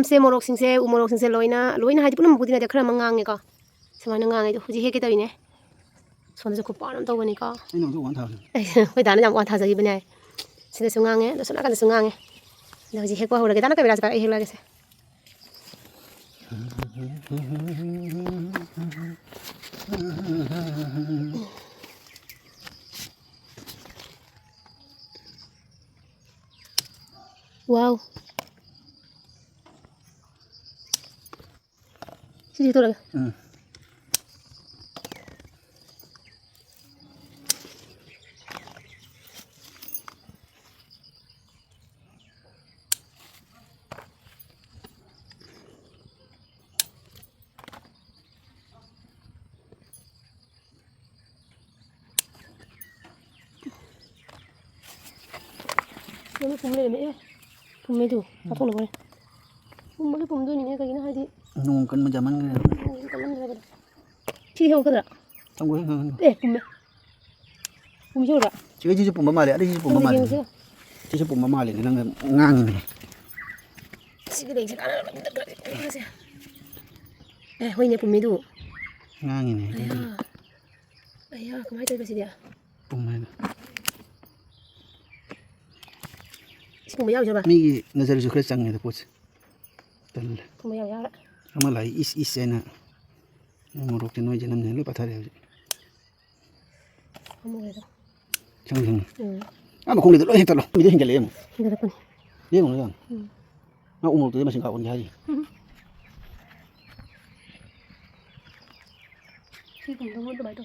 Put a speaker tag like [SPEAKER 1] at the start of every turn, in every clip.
[SPEAKER 1] ꯃꯌꯥꯝꯁꯦ ꯃꯣꯔꯣꯛꯁꯤꯡꯁꯦ ꯎ ꯃꯣꯔꯣꯛꯁꯤꯡꯁꯦ ꯂꯣꯏꯅ ꯍꯥꯏꯗꯤ ꯄꯨꯝꯅꯃꯛꯄꯨꯗꯤ ꯅꯠꯇꯦ ꯈꯔ ꯑꯃ ꯉꯥꯡꯉꯦꯀꯣ ꯁꯨꯃꯥꯏꯅ ꯉꯥꯡꯉꯦ ꯍꯧꯖꯤꯛ ꯍꯦꯛꯀꯦ ꯇꯧꯔꯤꯅꯦ ꯁꯣꯝꯗꯁꯨ ꯈꯨꯄꯥꯟ ꯑꯃ ꯇꯧꯕꯅꯤꯀꯣ ꯑꯩꯈꯣꯏ ꯗꯥꯅ ꯌꯥꯝ ꯋꯥꯟ ꯊꯥꯖꯈꯤꯕꯅꯦ ꯁꯤꯗꯁꯨ ꯉꯥꯡꯉꯦ ꯑꯗꯣ ꯁꯣꯝ ꯅꯥꯀꯟꯗꯁꯨ ꯉꯥꯡꯉꯦ ꯑꯗꯣ ꯍꯧꯖꯤꯛ ꯍꯦꯛꯄ ꯍꯧꯔꯒꯦ ꯗꯥꯅ ꯀꯩ ꯑꯩ ꯍꯦꯛꯂꯒꯦꯁꯦ 와우. 시지 돌아가.
[SPEAKER 2] 응.
[SPEAKER 1] 너무 봄내네. 봄매도 바통 넣어버려. 봄매도 봄도니네 거기는 하지.
[SPEAKER 2] nung kan majaman kan
[SPEAKER 1] 티 해오 그더라.
[SPEAKER 2] tunggu
[SPEAKER 1] 네 봄매. 봄 줘라.
[SPEAKER 2] 지금 지금 봄마 말이 ada 지금 봄마 말이 지금 봄마 말이 nang ngang này
[SPEAKER 1] 지금 이제 가라. 그러세요. 에 호이네 봄매도
[SPEAKER 2] ngang này
[SPEAKER 1] 아야 그만 해도 되지야.
[SPEAKER 2] 봄마
[SPEAKER 1] 지금 뭐 야오셔 봐.
[SPEAKER 2] mi nazar ju khres chang ne poch tal
[SPEAKER 1] 봄 야오야.
[SPEAKER 2] ama lai is ena morok te noi janam ne lo pathare
[SPEAKER 1] 아무래도.
[SPEAKER 2] chang chang
[SPEAKER 1] 응.
[SPEAKER 2] ama khong le lo he talo mi de hingale mo
[SPEAKER 1] 이거 덕분에.
[SPEAKER 2] le mo lo
[SPEAKER 1] 응.
[SPEAKER 2] ma umor te ma sing ka on jai
[SPEAKER 1] 지금 너무도 말도.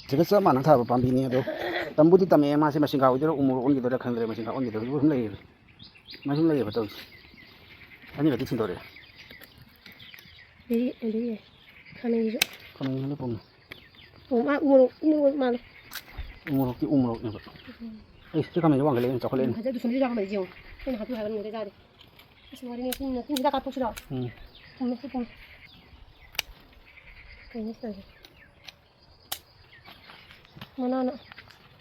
[SPEAKER 2] 제가 sama nang thaba pambi ni do tambudi tame ma se ma sing ka ujero umor on gi do da khang re ma sing ka on gi do bu lai ma sing lai ba to ani ga ti sin do re
[SPEAKER 1] 네 가능이죠.
[SPEAKER 2] kono ni pom
[SPEAKER 1] 우로 있는 거 많아.
[SPEAKER 2] umor ne ba ai se kam ne wang le cha khole
[SPEAKER 1] 가자도 손질 작업만 이지요. 그냥 하도 하는 거 되자리. 그래서 말이네 그냥 진짜 갖고 싶어. 봄에 봄. 그냥 있어. 뭐나나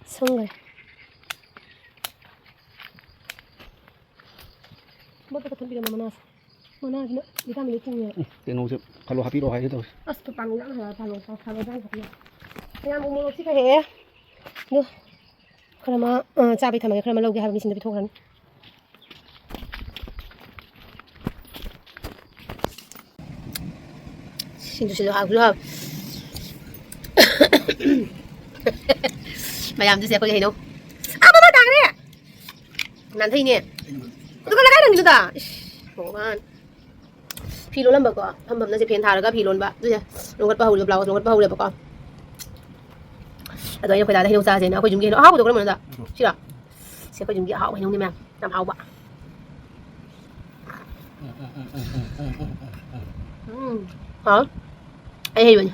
[SPEAKER 1] 성걸. 뭐가 같은 비가 너무 나서. 뭐나 그냥 네가 밀 tingnya.
[SPEAKER 2] te no se khalo happy ro hai to
[SPEAKER 1] 아스도 빵나 발로 장 그냥 뭐 먹지 가 해. 너 그러면 짜비 타면 그러면 여기 하면 미신데 비토간. 신주실로 하고요. mày chia sẻ có gì đâu mà tàng đấy nắn thấy nè tôi có cái đằng nữa khổ man phi lôn làm bậc à thầm bậc nó sẽ phiền thà được các phi lôn bạ rồi lôn cắt bao được bao lôn cắt bao được bậc con rồi em phải đào thấy đâu xa gì nó phải dùng kia nó hao được nó mà nó chứ là sẽ phải dùng kia hao phải dùng đi mẹ làm hao bạ hả ai hay vậy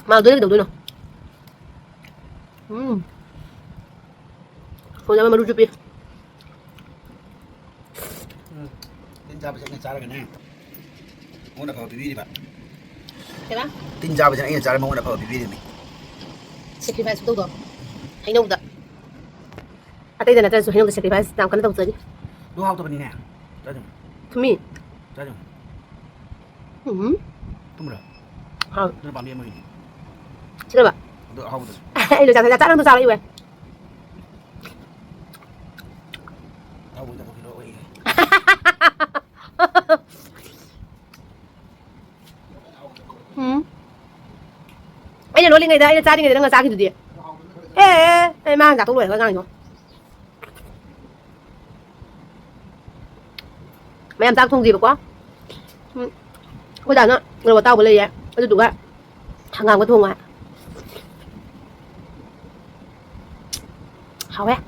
[SPEAKER 1] mà đuôi đầu đuôi nào còn nhà mà đuôi chụp đi
[SPEAKER 2] tin ra bây giờ nghe cha cái này muốn là phải bì đi bạn
[SPEAKER 1] thế đó
[SPEAKER 2] tin ra bây giờ nghe cha muốn là phải bì đi mình
[SPEAKER 1] sacrifice đâu rồi hay đâu đó à đây là số hay đâu sacrifice làm cái đâu rồi
[SPEAKER 2] đúng không tôi bên này cho chúng
[SPEAKER 1] thumi
[SPEAKER 2] cho chúng đúng rồi
[SPEAKER 1] hả
[SPEAKER 2] nó bằng điểm mấy
[SPEAKER 1] chưa đâu
[SPEAKER 2] được không được
[SPEAKER 1] ai được chả nó tôi sao đấy vậy
[SPEAKER 2] đâu được cái đó vậy
[SPEAKER 1] anh nói lên ngày đây cha đi ngày đang ra cái gì ê mang giả tôi đuổi cái ngang rồi mày làm tao không gì được quá bây giờ nó người bảo tao vừa lấy vậy tôi đủ á thằng nào có thùng à hảo á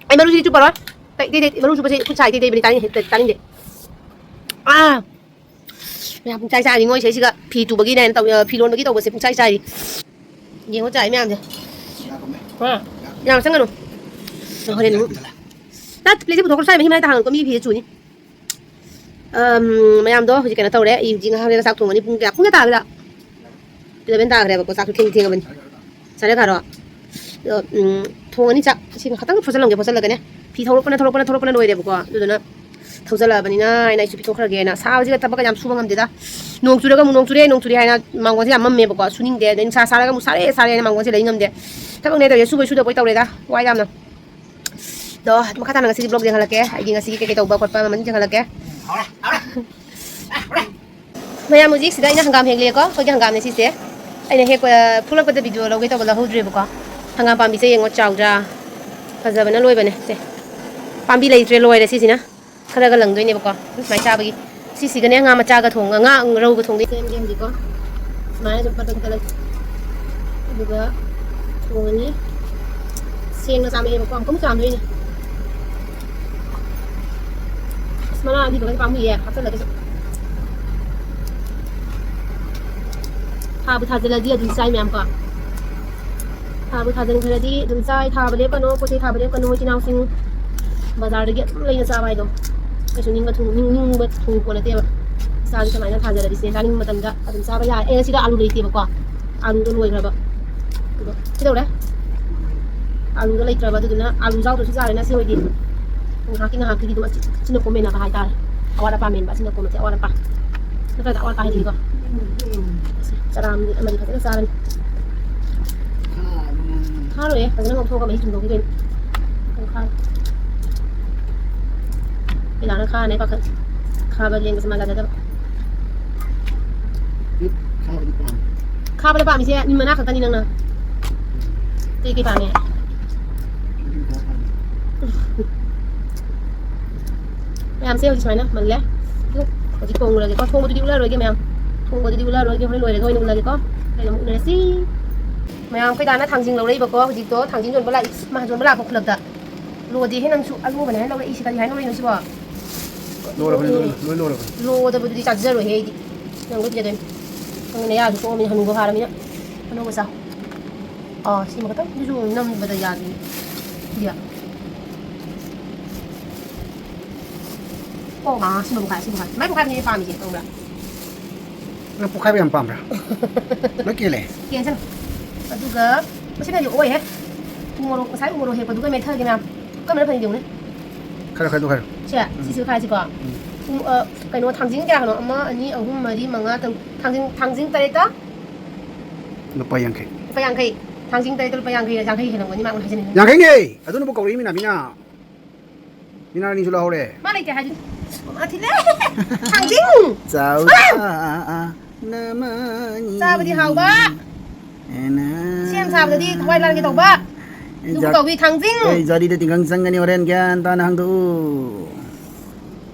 [SPEAKER 1] anh baru đi chụp rồi đây baru chụp chị chạy đây bên tay đi à mẹ cũng chạy thì ngồi thấy chưa phi tụ bagi này tàu phi luôn bagi tàu sẽ cũng chạy nhiều chạy mẹ gì à làm sao ngân rồi hồi đến 나 플레이지 부터 살 힘이 다 하는 거 미비 주니 ꯃꯌꯥꯝꯗꯣ ꯍꯧꯖꯤꯛ ꯀꯩꯅꯣ ꯇꯧꯔꯦ ꯑꯩ ꯍꯧꯖꯤꯛ ꯉꯥꯏꯍꯥꯛ ꯂꯩꯔꯒ ꯆꯥꯛ ꯊꯣꯡꯒꯅꯤ ꯄꯨꯡ ꯀꯌꯥ ꯇꯥꯒꯦꯗ 11 ꯇꯥꯈ꯭ꯔꯦꯕꯀꯣ ꯆꯥꯛꯁꯨ ꯊꯦꯡꯉꯕꯅꯤ ꯁꯥꯔꯦ ꯈꯥꯔꯣ ꯊꯣꯡꯒꯅꯤ ꯆꯥꯛ ꯁꯤ ꯈꯛꯇꯪ ꯐꯣꯠꯆꯜꯂꯒꯅꯦ ꯐꯤ ꯊꯧꯔꯛꯄꯅ ꯂꯣꯏꯔꯦꯕꯀꯣ ꯑꯗꯨꯗꯨꯅ ꯊꯧꯖꯜꯂꯛꯑꯕꯅꯤꯅ ꯑꯩꯁꯨ ꯄꯤꯊꯣꯛꯈ꯭ꯔꯒꯦꯅ ꯁꯥꯕꯁꯤꯒ ꯊꯕꯛꯀ ꯌꯥꯝ ꯁꯨꯕ ꯉꯝꯗꯦꯗ ꯅꯣꯡ ꯆꯨꯔꯒ ꯑꯃꯨꯛ ꯅꯣꯡ ꯆꯨꯔꯦ ꯍꯥꯏꯅ ꯃꯥꯡꯒꯣꯟꯁꯦ ꯌꯥꯝ ꯃꯝꯃꯦꯕꯀꯣ ꯁꯨꯅꯤꯡꯗꯦ ꯑꯗꯩ ꯅꯨꯡꯁꯥ ꯁꯥꯔꯒ ꯑꯃꯨꯛ ꯁꯥꯔꯦꯅ ꯃꯥꯡꯒꯣꯟꯁꯦ ꯂꯩ ꯉꯝꯗꯦ ꯊꯕꯛꯅꯦ ꯇꯧꯔꯦ ꯁꯨꯗꯕꯣꯏ ꯇꯧꯔꯦꯗ ꯋꯥꯏ ꯌꯥꯝꯅ ꯗꯣ ꯃꯈꯥ ꯇꯥꯅ ꯉꯁꯤꯒꯤ ꯕ꯭ꯂꯣꯛ ꯌꯦꯡꯍꯜꯂꯛꯀꯦ ꯑꯩꯒꯤ ꯉꯁꯤꯒꯤ ꯀꯩꯀꯩ ꯇꯧꯕ ꯈꯣꯠꯄ ꯃꯃꯟ ꯌꯦꯡꯍꯜꯂꯛꯀꯦ ꯃꯌꯥꯝ ꯍꯧꯖꯤꯛ ꯁꯤꯗ ꯑꯩꯅ ꯍꯪꯒꯥꯝ ꯍꯦꯛꯂꯦꯀꯣ ꯑꯩꯈꯣꯏꯒꯤ ꯍꯪꯒꯥꯝꯅꯦ ꯁꯤꯁꯦ ꯑꯩꯅ ꯍꯦꯛꯄ ꯊꯣꯛꯂꯛꯄꯗ ꯚꯤꯗꯤꯑꯣ ꯂꯧꯒꯦ ꯇꯧꯕ ꯂꯧꯍꯧꯗ꯭ꯔꯦꯕꯀꯣ ꯍꯪꯒꯥꯝ ꯄꯥꯝꯕꯤꯁꯦ ꯌꯦꯡꯉꯣ ꯆꯥꯎꯗ꯭ꯔꯥ ꯐꯖꯕꯅ ꯂꯣꯏꯕꯅꯦ ꯁꯦ ꯄꯥꯝꯕꯤ ꯂꯩꯇ꯭ꯔꯦ ꯂꯣꯏꯔꯦ ꯁꯤꯁꯤꯅ ꯈꯔꯒ ꯂꯪꯗꯣꯏꯅꯦꯕꯀꯣ ꯁꯨꯃꯥꯏꯅ ꯆꯥꯕꯒꯤ ꯁꯤꯁꯤꯒꯅꯦ ꯉꯥ ꯃꯆꯥꯒ ꯉꯥ ꯔꯧꯒ ꯊꯣꯡꯗꯣꯏ ꯁꯦꯝꯒꯦ ꯍꯧꯖꯤꯛꯀꯣ ꯁꯨꯃꯥꯏꯅ ꯁꯨꯝ ꯄꯠ ꯑꯗꯨꯒ ꯊꯣꯡꯉꯅꯤ ꯁꯦꯡꯅ ꯆꯥꯝꯃꯛꯑꯦꯕꯀꯣ ꯑꯃꯨꯛ ꯆꯥꯝꯗꯣꯏꯅꯦ ꯃꯅꯥ ꯑꯅꯤꯗꯨꯒ ꯄꯥꯝꯃꯨꯏꯌꯦ ꯍꯥꯞꯆꯜꯂꯒꯁꯨ ꯊꯥꯕꯨ ꯊꯥꯖꯤꯜꯂꯗꯤ ꯑꯗꯨꯝ ꯆꯥꯏ ꯃꯌꯥꯝ ꯀꯣ ꯊꯥꯕꯨ ꯊꯥꯖꯤꯟꯈ꯭ꯔꯗꯤ ꯑꯗꯨꯝ ꯆꯥꯏ ꯊꯥꯕ ꯂꯦꯞꯀꯅꯣ ꯄꯣꯠ ꯆꯩ ꯊꯥꯕ ꯂꯦꯞꯀꯅꯣ ꯏꯆꯤꯜ ꯏꯅꯥꯎꯁꯤꯡ ꯕꯖꯥꯔꯗꯒꯤ ꯑꯗꯨꯝ ꯂꯩꯅ ꯆꯥꯕ ꯍꯥꯏꯗꯣ ꯀꯩꯁꯨ ꯅꯤꯡꯕ ꯊꯨꯡ ꯄꯣꯠ ꯅꯠꯇꯦꯕ ꯏꯁꯥꯒꯤ ꯁꯨꯃꯥꯏꯅ ꯊꯥꯖꯔꯗꯤ ꯁꯦ ꯆꯥꯅꯤꯡꯕ ꯃꯇꯝꯗ ꯑꯗꯨꯝ ꯆꯥꯕ ꯌꯥꯏ ꯑꯩ ꯉꯁꯤꯗ ꯑꯥꯂꯨ ꯂꯩꯇꯦꯕꯀꯣ ꯑꯥꯂꯨꯗꯣ ꯂꯣꯏꯈ꯭ꯔꯕ ꯑꯗꯣ ꯀꯩꯗꯧꯔꯦ ꯑꯥꯂꯨꯗꯣ ꯂꯩꯇ꯭ꯔꯕ ꯑꯗꯨꯗꯨꯅ ꯑꯥꯂꯨ ꯌꯥꯎꯗ꯭ꯔꯁꯨ ꯆꯥꯔꯦꯅ ꯁꯤ ꯑꯣꯏꯗꯤ ꯉꯥꯏꯍꯥꯛꯀꯤꯗꯤ ꯑꯗꯨꯝ ꯑꯁꯤꯅ ꯀꯣꯝꯃꯦꯟꯅꯕ ꯍꯥꯏꯇꯥꯔꯦ ꯑꯋꯥꯠ ꯑꯄꯥ ꯃꯦꯟꯕ ꯑꯁꯤꯅ ꯀꯣꯝꯃꯦꯟꯁꯦ ꯑꯋꯥꯠ ꯑꯄꯥ ꯅꯠꯇ꯭ꯔꯒ ꯑꯋꯥꯠ ꯑꯄꯥ ꯍꯥꯏꯗꯤꯀꯣ ꯆꯔꯥ ꯑꯃꯗꯤ ꯐꯖꯅ ꯆꯥꯔꯅꯤ ꯈꯥꯔꯣꯏꯌꯦ ꯐꯖꯅ ꯉꯧꯊꯣꯛꯑꯒ ꯃꯍꯤ ꯆꯨꯝꯊꯣꯛꯈꯤꯗꯣꯏꯅꯤ ꯏꯂꯥꯅ ꯈꯥꯔꯅꯤ ꯄꯥꯈꯠ ꯈꯥꯕ ꯂꯦꯡꯕꯁꯦ ꯃꯥꯜꯂꯗꯕ खाबले पामी से नि मना खतनी नंगना ते के पामे मैम से होजी माइना मल्ले होजी थोंग लगे को थोंग दुदी उला रोगे मैम थोंग दुदी उला रोगे होय लोरे होय उला को ले मुक नसी ma'am kai dana thangjing lo rei ba ko hoji to thangjing jon bala ma jon bala ko khulak da lo di he nang su alu ba ne lo isi ka di hai no rei no si ba lo da bu di cha zero he di nang go di den nang ne ya du ko mi hanu go hara mi na hanu go sa si ma ka ta du ju nam ba da ya di ya si ma bu khai mai bu khai ni pa mi ji tong ba
[SPEAKER 2] nó phụ khai em pam ra nó kia lệ
[SPEAKER 1] kia chân aduga masina yo oi he umoro sai umoro he paduga me tha ge nam ka me pha ni ne
[SPEAKER 2] khai
[SPEAKER 1] sia si su khai si ko kai no thangjing kya no ama ani ahum mari manga tang thangjing tare ta
[SPEAKER 2] nó bay yang
[SPEAKER 1] kai thangjing tare ta yang kai he no ni ma un hajini
[SPEAKER 2] yang kai nge adu no ko ri mina ni sula hore
[SPEAKER 1] ma lai ke haji ma thi le thangjing
[SPEAKER 2] chao namani
[SPEAKER 1] sa ba di hau ba siam sa ba di thwai lan ke tau ba du ko wi thangjing
[SPEAKER 2] ei jadi de tinggang sang ni oren kyan ta na hang du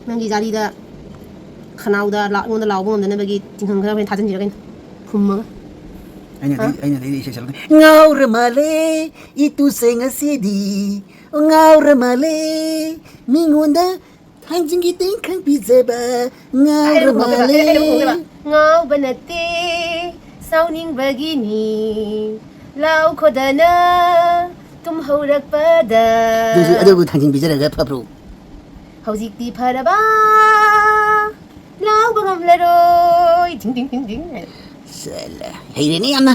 [SPEAKER 1] nang gi jadi da khanau da la ngon da law bong da na ba gi tinghang kha ben tha jan ji ga khum ma
[SPEAKER 2] anh thấy sẽ ngau ramale itu senga sidi ngau ramale mingunda hanjing kita kan bisa ba ngau ramale
[SPEAKER 1] ngau banate sauning begini lau khodana tum haurak pada
[SPEAKER 2] aduh hanjing bisa daga pa bro
[SPEAKER 1] hauzik di pharaba lau bangam laroi ding ding ding ding
[SPEAKER 2] salah hey ni anna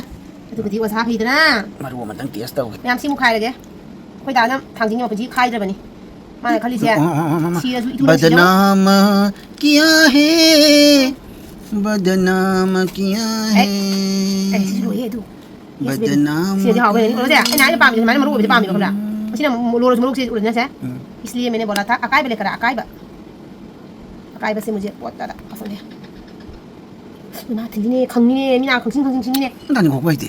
[SPEAKER 1] aduh bidi wasa khidana
[SPEAKER 2] maru matang tias tau
[SPEAKER 1] mayam si mu khai lage khoi da na thangjing yo biji khai drabani mana khali se si asu itu
[SPEAKER 2] बदनाम किया है बदनाम किया है
[SPEAKER 1] si ro he du
[SPEAKER 2] बदनाम
[SPEAKER 1] si ha ben ro se ai na pa mi mai ma ru bi pa mi ko la si na lo ro si ro na se इसलिए मैंने बोला था अकाई लेकर अकाई से मुझे बहुत ज्यादा पसंद है 나 들리네 강민이 미나 강신이네
[SPEAKER 2] 나는 고고 있대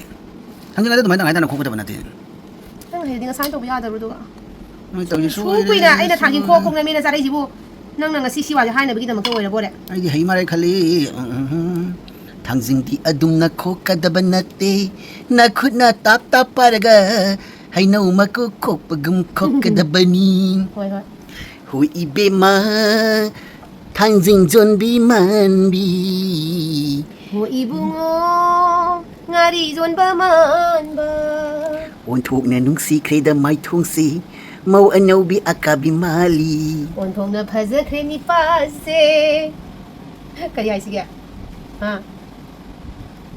[SPEAKER 2] 한전에도 많이 나가다는 고고도 많았대
[SPEAKER 1] 형 내가 산도 뭐 하다 그러도가
[SPEAKER 2] 뭐 저기
[SPEAKER 1] 소구이나 아이나 당긴 코콩나 미나 자리지고 낭낭가 시시와 하이나 비기다 먹고 오래 보래
[SPEAKER 2] 아이디 헤이마레 칼리 당신디 아둠나 코카다바 나떼 나쿠나 답답빠라가 하이나 우마코 코빠금 코카다바니
[SPEAKER 1] 호이
[SPEAKER 2] 호이 이베마 당신 존비만비
[SPEAKER 1] 호 이붕어 ngari zon ba man ba
[SPEAKER 2] on thuk ne nung si kreda mai thung si mau anau bi akabi mali
[SPEAKER 1] on thong na phaza khreni pa se Kaya ay sige. Ha?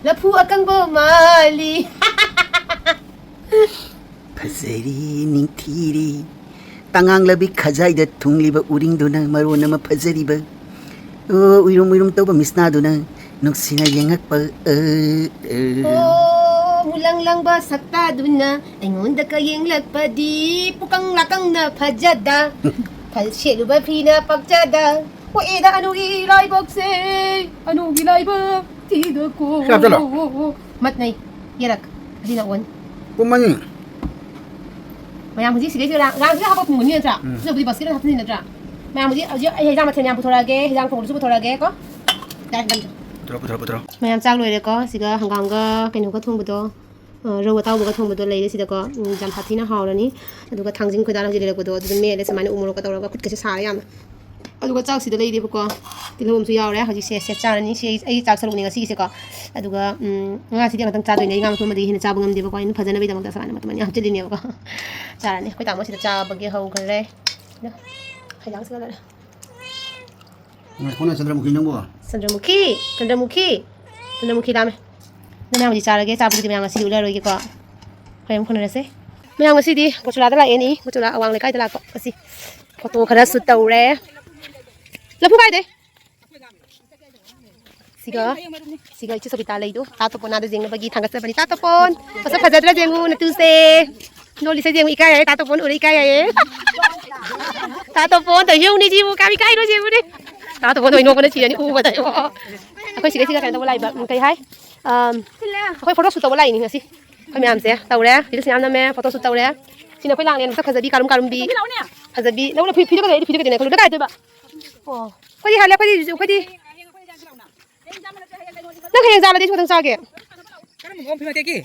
[SPEAKER 1] Lapu akang bumali.
[SPEAKER 2] Fazari ningthiri tangang labi khajai da thungliba uringduna maron ama fazariba uirum tawba misnaduna nuksina yengakpa
[SPEAKER 1] Mulang lang ba sakta dun na Ayngunda kayeng lagpadi Pukang lakang na pajada Palsyelo ba pina pagjada O eda ano ilay bakse Ano ilay ba Tida ko
[SPEAKER 2] Siap, siap.
[SPEAKER 1] Matnay Yarak Hadi na on
[SPEAKER 2] Pumani
[SPEAKER 1] Mayang muzi sige sige lang sila hapag muni na tra Sila budi basira hapag nila tra Mayang muzi Hejang matyan yang putolage Hejang pungul su putolage ko Dahil ganito
[SPEAKER 2] putra
[SPEAKER 1] mayam ꯆꯥꯛ ꯂꯣꯏꯔꯦꯀꯣ ꯁꯤꯒ ꯍꯪꯒꯥꯝꯒ ꯀꯩꯅꯣꯒ ꯊꯣꯡꯕꯗꯣ ꯔꯧ ꯑꯇꯥꯎꯕꯒ ꯊꯣꯡꯕꯗꯣ ꯂꯩꯔꯦ ꯁꯤꯗꯀꯣ ꯌꯥꯝ ꯁꯥꯊꯤꯅ ꯍꯥꯎꯔꯅꯤ ꯑꯗꯨꯒ ꯊꯥꯡꯖꯤꯡ ꯈꯣꯏꯗꯥ ꯍꯧꯖꯤꯛ ꯂꯩꯔꯛꯄꯗꯣ ꯑꯗꯨꯗ ꯃꯦꯠꯂꯦ ꯁꯨꯃꯥꯏꯅ ꯎꯃꯣꯔꯣꯛꯀ ꯇꯧꯔꯒ ꯈꯨꯠꯀꯁꯦ ꯁꯥꯔꯦ ꯌꯥꯝꯅ ꯑꯗꯨꯒ ꯆꯥꯛꯁꯤꯗ ꯂꯩꯔꯦꯕꯀꯣ ꯇꯤꯜꯍꯧ ꯑꯃꯁꯨ ꯌꯥꯎꯔꯦ ꯍꯧꯖꯤꯛꯁꯦ ꯁꯦꯠ ꯆꯥꯔꯅꯤ ꯁꯤ ꯑꯩ ꯆꯥꯛ ꯁꯔꯨꯛꯅꯤ ꯉꯁꯤꯒꯤꯁꯦꯀꯣ ꯑꯗꯨꯒ ꯉꯥꯁꯤꯗꯤ ꯑꯃꯇꯪ ꯆꯥꯗꯣꯏꯅꯦ ꯉꯥ ꯃꯇꯨꯡꯃꯗꯤ ꯍꯦꯟꯅ ꯆꯥꯕ ꯉꯝꯗꯦꯕꯀꯣ ꯑꯩꯅ ꯐꯖꯅꯕꯒꯤꯗꯃꯛꯇ ꯁꯨꯃꯥꯏꯅ ꯃꯇꯨꯡ ꯑꯅꯤ ꯍꯥꯞꯆꯤꯜꯂꯤꯅꯦꯕꯀꯣ ꯆꯥꯔꯅꯤ ꯑꯩꯈꯣꯏ ꯇꯥꯃꯣ ꯁꯤꯗ ꯆꯥꯕꯒꯤ ꯍꯧꯈ꯭ꯔꯦ ꯍꯩꯖꯥꯡꯁꯤꯒ ꯂꯩꯔꯦ
[SPEAKER 2] ꯀꯣꯟꯅ ꯆꯟꯗ꯭ꯔꯃꯨꯈꯤ ꯅꯪꯕꯣ
[SPEAKER 1] ꯆꯟꯗ꯭ꯔꯃꯨꯈꯤ ꯂꯥꯝꯃꯦ ꯃꯌꯥꯝ ꯍꯧꯖꯤꯛ ꯆꯥꯔꯒꯦ ꯆꯥꯕꯒꯤꯗꯤ ꯃꯌꯥꯝ ꯉꯁꯤꯗꯤ ꯎꯠꯂꯔꯣꯏꯒꯦꯀꯣ ꯍꯣꯔꯦꯟ ꯈꯨꯅꯔꯁꯦ ꯃꯌꯥꯝ ꯉꯁꯤꯗꯤ ꯒꯣꯆꯨꯂꯥꯗ ꯂꯥꯛꯑꯦꯅꯤ ꯒꯣꯆꯨꯂꯥ ꯑꯋꯥꯡ ꯂꯩꯀꯥꯏꯗ ꯂꯥꯛꯄ ꯉꯁꯤ ꯐꯣꯇꯣ ꯈꯔ ꯁꯨꯠ ꯇꯧꯔꯦ ꯂꯐꯨ ꯀꯥꯏꯗꯦ siga ichi sobita laido tato pon ada jeng bagi tangga sabani tato pon masa fajadra jengu natuse noli se jengu ikai tato pon uri ikai tato pon to yung ni jibu kami kai do jengu ni tato pon no pon chi ni u ba dai akhoi siga kan to lai ba kai hai akhoi photo shoot to lai ni ngasi khoi myam se tawre video siam na me photo shoot tawre sina khoi lang len sa khajabi karum bi khajabi no na phi ka ne kholu da kai to ba khoi hale khoi Nang kayang zala dito tang sage.
[SPEAKER 3] Kamu mau pilih teki?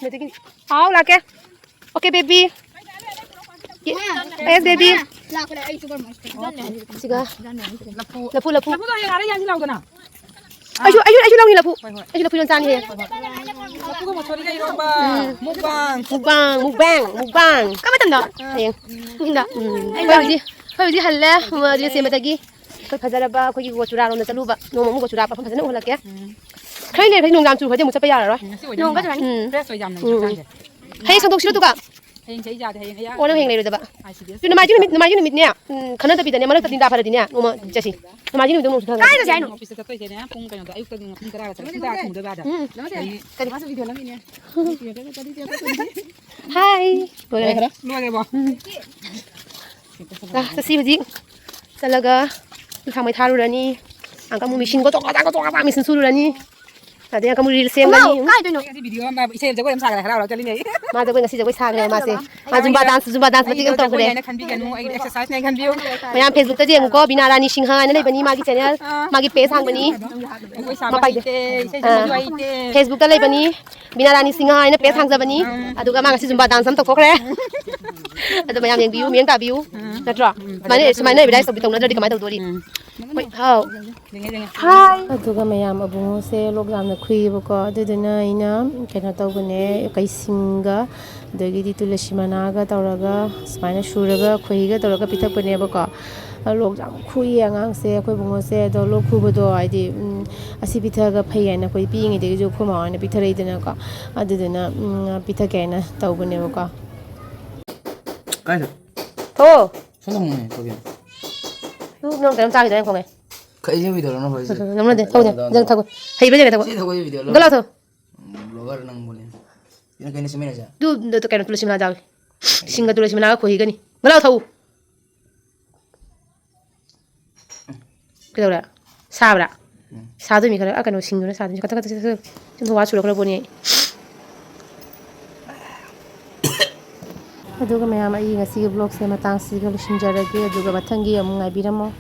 [SPEAKER 1] How lake? Okay baby. Yes baby. Siga. Lapu.
[SPEAKER 3] Kamu tuh yang ada yang silau tu na?
[SPEAKER 1] Ayo lang ni lapu. Ayo lapu yung sani he.
[SPEAKER 3] Kamu mau cari kayak apa?
[SPEAKER 1] Mukbang. Kamu tanda? Ayang. Hinda. Kau di halle, mau dia sema tadi. Kau fajar apa? Kau juga curah orang nak lupa. Nomor mu curah apa? Fajar nak ulah ke? Kau ni nung jam curah dia muka payah lah.
[SPEAKER 3] Nung kan? Fresh jam nung.
[SPEAKER 1] Hey, sang dokter tu ka?
[SPEAKER 3] Hey, cari jadi hey ya.
[SPEAKER 1] Orang yang lain tu ba? Tu nama je ni ni. Kerana tapi dia malah tadi dah pada dia. Nomor jadi. Nama je ni tu nomor sudah. Kau dah jadi.
[SPEAKER 3] Office tu tu je ni. Pung kan ada. Ayuh kan pung kerana tu. Kita aku muda ada.
[SPEAKER 1] Kali
[SPEAKER 3] masuk video lagi ni.
[SPEAKER 1] Hai. Boleh.
[SPEAKER 3] Luar ke bawah.
[SPEAKER 1] Nah, sesi hujik. Salaga. Sampai tharu rani. Angka mu mesin ko to kata mesin suru rani. Ada yang kamu real sem gani.
[SPEAKER 3] Kasi video ama isa jago yang saga harap cari ni.
[SPEAKER 1] Ma jago ngasi jago saga ma se. Ma zumba dance pati kam to kore.
[SPEAKER 3] Kan bi kan mo exercise ni kan view.
[SPEAKER 1] Mayam Facebook ta jeng ko bina rani singha na lai bani magi channel magi page hang bani. Facebook ta lai bani bina rani singha na page hang ja bani. Aduga ma ngasi zumba dance am to kore. Adu mayam yang view miang ta view. Natra. Mane bidai sobi tong na dari kamai to dori. Wait, how? Hi. Aduga mayam abungo se log jam na khuibako aduduna ina kena tawbane kai singa dagidi tulasi managa tawraga smaina shuraga khoiga tawraga pithakpane bako log jam khui angang se khoi bungo se do log khubodo aidi asi pithaga phayana khoi pingi de jo khoma na pithareidana ko aduduna pithakena tawbane bako
[SPEAKER 2] Kaisa
[SPEAKER 1] to
[SPEAKER 2] sonong ne to bien
[SPEAKER 1] lu nong kam cha gi ko ngai
[SPEAKER 2] kaisa video no hoy
[SPEAKER 1] namna de thau jang thago hei bele thago
[SPEAKER 2] si thau video
[SPEAKER 1] gala tho
[SPEAKER 2] blogger nang boleh ina kaini semena ja
[SPEAKER 1] du to kena tulasi mana jaw singa tulasi mana ko hi gani gala thau kira sabra sadu mi kara akano singura sadu kata kata 좀 더 와주려 그래 보니 aduga mayam ai ngasi vlog se matang si ga lushin jarage aduga mathangi amung ai biramo